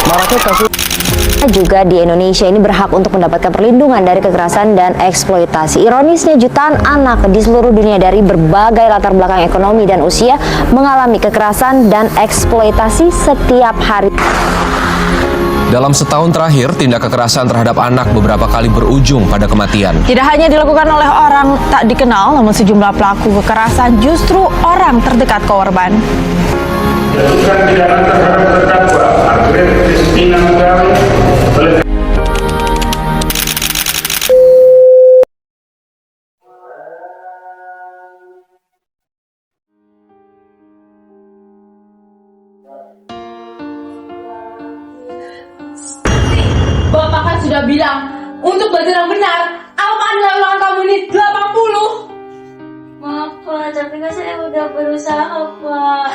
Maraknya kasus juga di Indonesia ini berhak untuk mendapatkan perlindungan dari kekerasan dan eksploitasi. Ironisnya jutaan anak di seluruh dunia dari berbagai latar belakang ekonomi dan usia mengalami kekerasan dan eksploitasi setiap hari. Dalam setahun terakhir, tindak kekerasan terhadap anak beberapa kali berujung pada kematian. Tidak hanya dilakukan oleh orang tak dikenal, namun sejumlah pelaku kekerasan justru orang terdekat korban. Jatuhkan pidana terhadap terdakwa Margaret Christina Mugabe oleh Bapak kan sudah bilang untuk belajar yang benar. Apa nilai ulangan kamu ini 80? Maaf Pak, tapi kan saya udah berusaha Pak.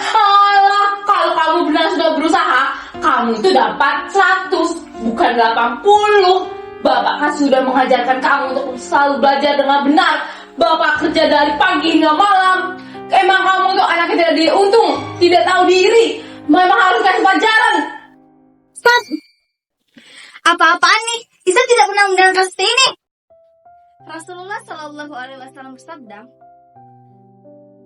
Alah, kalau kamu benar sudah berusaha, kamu itu dapat 100, bukan 80. Bapak kan sudah mengajarkan kamu untuk selalu belajar dengan benar. Bapak kerja dari pagi hingga malam. Emang kamu tuh anaknya tidak diuntung, tidak tahu diri. Memang harus kasih pelajaran. Stop! Apa-apaan nih? Isa tidak pernah mendengar seperti ini. Rasulullah Shallallahu Alaihi Wasallam bersabda,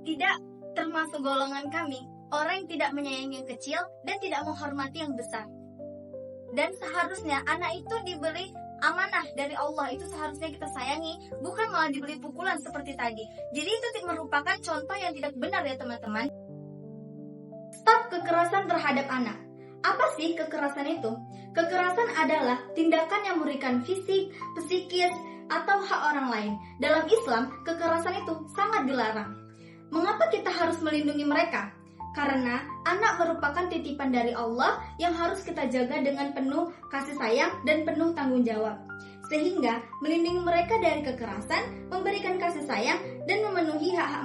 tidak termasuk golongan kami orang yang tidak menyayangi yang kecil dan tidak menghormati yang besar. Dan seharusnya anak itu diberi amanah dari Allah, itu seharusnya kita sayangi, bukan malah diberi pukulan seperti tadi. Jadi itu merupakan contoh yang tidak benar ya teman-teman. Stop kekerasan terhadap anak. Apa sih kekerasan itu? Kekerasan adalah tindakan yang merugikan fisik, psikis, atau hak orang lain. Dalam Islam, kekerasan itu sangat dilarang. Mengapa kita harus melindungi mereka? Karena anak merupakan titipan dari Allah yang harus kita jaga dengan penuh kasih sayang dan penuh tanggung jawab. Sehingga melindungi mereka dari kekerasan, memberikan kasih sayang, dan memenuhi hak-hak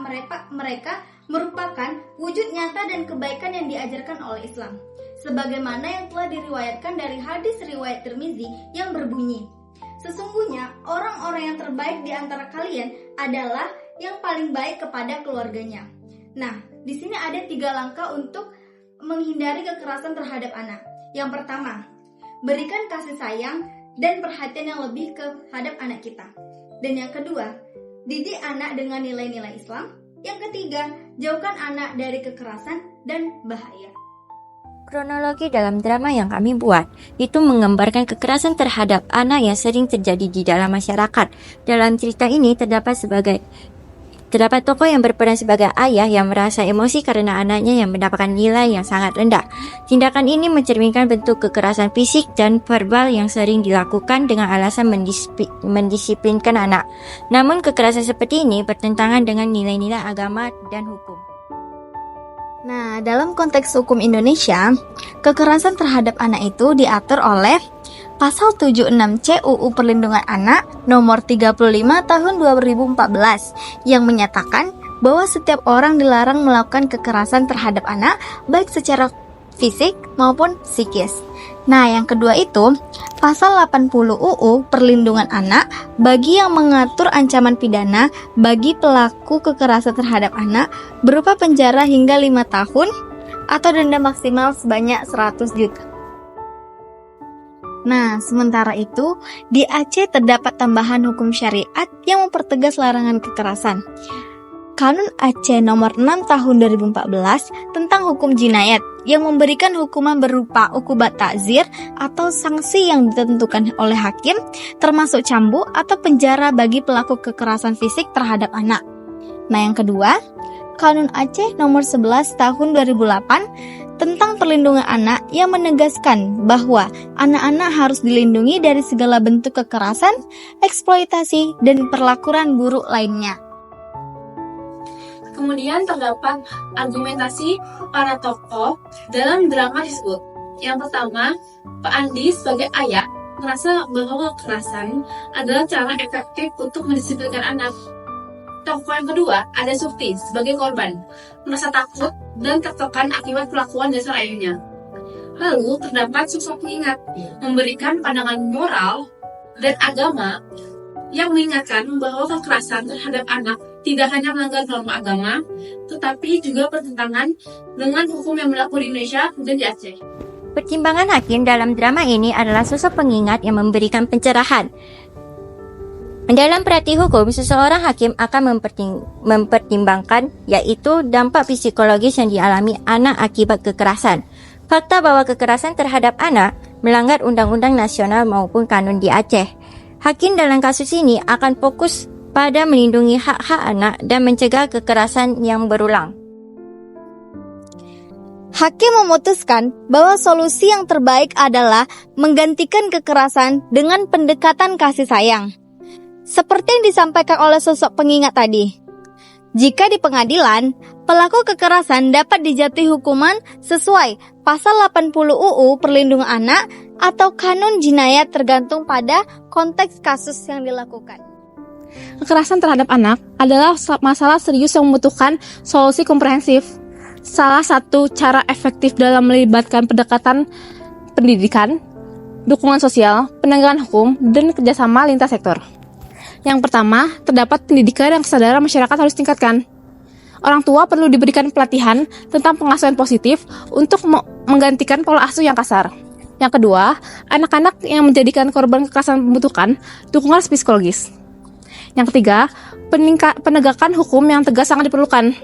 mereka merupakan wujud nyata dan kebaikan yang diajarkan oleh Islam. Sebagaimana yang telah diriwayatkan dari hadis riwayat Tirmizi yang berbunyi, sesungguhnya orang-orang yang terbaik di antara kalian adalah yang paling baik kepada keluarganya. Nah, di sini ada 3 langkah untuk menghindari kekerasan terhadap anak. Yang pertama, berikan kasih sayang dan perhatian yang lebih terhadap anak kita. Dan yang kedua, didik anak dengan nilai-nilai Islam. Yang ketiga, jauhkan anak dari kekerasan dan bahaya. Kronologi dalam drama yang kami buat itu menggambarkan kekerasan terhadap anak yang sering terjadi di dalam masyarakat. Dalam cerita ini terdapat tokoh yang berperan sebagai ayah yang merasa emosi karena anaknya yang mendapatkan nilai yang sangat rendah. Tindakan ini mencerminkan bentuk kekerasan fisik dan verbal yang sering dilakukan dengan alasan mendisiplinkan anak. Namun kekerasan seperti ini bertentangan dengan nilai-nilai agama dan hukum. Nah, dalam konteks hukum Indonesia, kekerasan terhadap anak itu diatur oleh Pasal 76C UU Perlindungan Anak nomor 35 tahun 2014 yang menyatakan bahwa setiap orang dilarang melakukan kekerasan terhadap anak baik secara fisik maupun psikis. Nah, yang kedua itu Pasal 80 UU Perlindungan Anak bagi yang mengatur ancaman pidana bagi pelaku kekerasan terhadap anak berupa penjara hingga 5 tahun atau denda maksimal sebanyak 100 juta. Nah, sementara itu di Aceh terdapat tambahan hukum syariat yang mempertegas larangan kekerasan. Kanun Aceh nomor 6 tahun 2014 tentang hukum jinayat yang memberikan hukuman berupa ukubat takzir atau sanksi yang ditentukan oleh hakim, termasuk cambuk atau penjara bagi pelaku kekerasan fisik terhadap anak. Nah, yang kedua, Kanun Aceh nomor 11 tahun 2008 tentang perlindungan anak yang menegaskan bahwa anak-anak harus dilindungi dari segala bentuk kekerasan, eksploitasi, dan perlakuan buruk lainnya. Kemudian terdapat argumentasi para tokoh dalam drama tersebut. Yang pertama, Pak Andi sebagai ayah merasa bahwa kekerasan adalah cara efektif untuk mendisiplinkan anak. Tokoh yang kedua, ada Sufti sebagai korban, merasa takut dan tertekan akibat perlakuan dasar ayahnya. Lalu terdapat sosok pengingat, memberikan pandangan moral dan agama yang mengingatkan bahwa kekerasan terhadap anak tidak hanya melanggar norma agama, tetapi juga bertentangan dengan hukum yang berlaku di Indonesia dan di Aceh. Pertimbangan hakim dalam drama ini adalah sosok pengingat yang memberikan pencerahan. Dalam perhati hukum, seseorang hakim akan mempertimbangkan yaitu dampak psikologis yang dialami anak akibat kekerasan. Fakta bahwa kekerasan terhadap anak melanggar undang-undang nasional maupun kanun di Aceh. Hakim dalam kasus ini akan fokus pada melindungi hak-hak anak dan mencegah kekerasan yang berulang. Hakim memutuskan bahwa solusi yang terbaik adalah menggantikan kekerasan dengan pendekatan kasih sayang. Seperti yang disampaikan oleh sosok pengingat tadi. Jika di pengadilan, pelaku kekerasan dapat dijatuhi hukuman sesuai pasal 80 UU Perlindungan Anak atau kanun jinayat tergantung pada konteks kasus yang dilakukan. Kekerasan terhadap anak adalah masalah serius yang membutuhkan solusi komprehensif. Salah satu cara efektif dalam melibatkan pendekatan pendidikan, dukungan sosial, penegakan hukum, dan kerjasama lintas sektor. Yang pertama, terdapat pendidikan dan kesadaran masyarakat harus ditingkatkan. Orang tua perlu diberikan pelatihan tentang pengasuhan positif untuk menggantikan pola asuh yang kasar. Yang kedua, anak-anak yang menjadikan korban kekerasan membutuhkan dukungan psikologis. Yang ketiga, penegakan hukum yang tegas sangat diperlukan.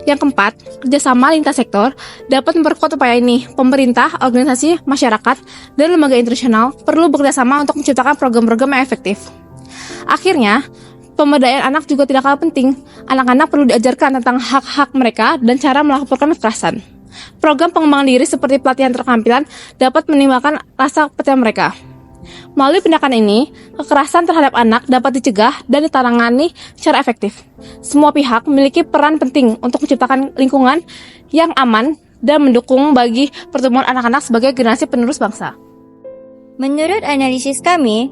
Yang keempat, kerjasama lintas sektor dapat memperkuat upaya ini. Pemerintah, organisasi, masyarakat, dan lembaga internasional perlu bekerjasama untuk menciptakan program-program yang efektif. Akhirnya, pemberdayaan anak juga tidak kalah penting. Anak-anak perlu diajarkan tentang hak-hak mereka dan cara melaporkan kekerasan. Program pengembangan diri seperti pelatihan keterampilan dapat menimbulkan rasa percaya mereka. Melalui pendekatan ini, kekerasan terhadap anak dapat dicegah dan ditangani secara efektif. Semua pihak memiliki peran penting untuk menciptakan lingkungan yang aman dan mendukung bagi pertumbuhan anak-anak sebagai generasi penerus bangsa. Menurut analisis kami,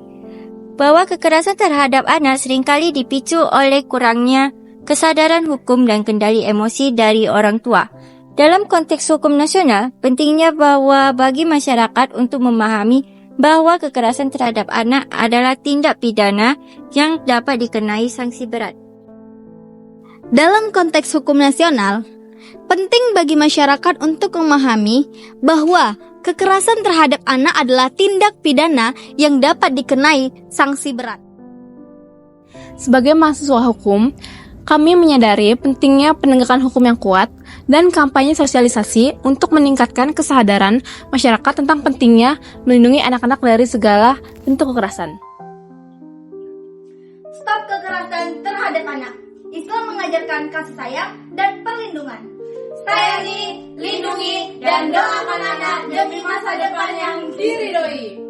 bahwa kekerasan terhadap anak seringkali dipicu oleh kurangnya kesadaran hukum dan kendali emosi dari orang tua. Dalam konteks hukum nasional, pentingnya bahwa bagi masyarakat untuk memahami bahwa kekerasan terhadap anak adalah tindak pidana yang dapat dikenai sanksi berat. Dalam konteks hukum nasional, penting bagi masyarakat untuk memahami bahwa kekerasan terhadap anak adalah tindak pidana yang dapat dikenai sanksi berat. Sebagai mahasiswa hukum, kami menyadari pentingnya penegakan hukum yang kuat dan kampanye sosialisasi untuk meningkatkan kesadaran masyarakat tentang pentingnya melindungi anak-anak dari segala bentuk kekerasan. Stop kekerasan terhadap anak. Islam mengajarkan kasih sayang dan perlindungan. Sayangi, lindungi, dan doakan anak demi masa depan yang diridhoi.